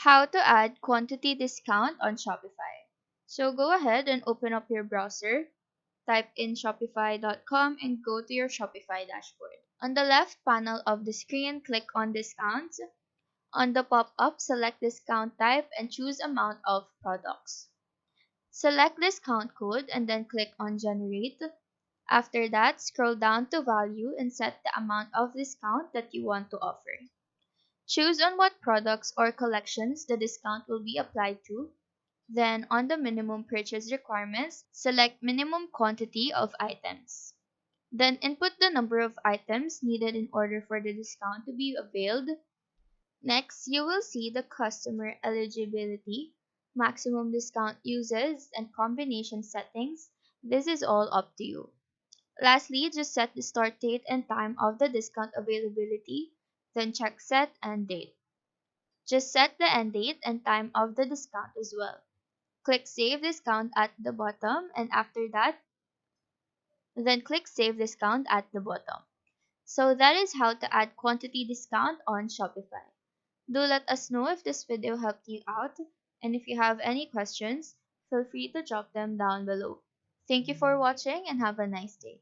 How to add quantity discount on Shopify. So go ahead and open up your browser, type in shopify.com and go to your Shopify dashboard. On the left panel of the screen, click on discounts. On the pop-up, select discount type and choose amount of products. Select discount code and then click on generate. After that, scroll down to value and set the amount of discount that you want to offer. Choose on what products or collections the discount will be applied to. Then, on the minimum purchase requirements, select minimum quantity of items. Then, input the number of items needed in order for the discount to be availed. Next, you will see the customer eligibility, maximum discount uses, and combination settings. This is all up to you. Lastly, just set the start date and time of the discount availability, then check set and date. Just set the end date and time of the discount as well. Click Save Discount at the bottom, and after that, then click Save Discount at the bottom. So that is how to add quantity discount on Shopify. Do let us know if this video helped you out, and if you have any questions, feel free to drop them down below. Thank you for watching and have a nice day.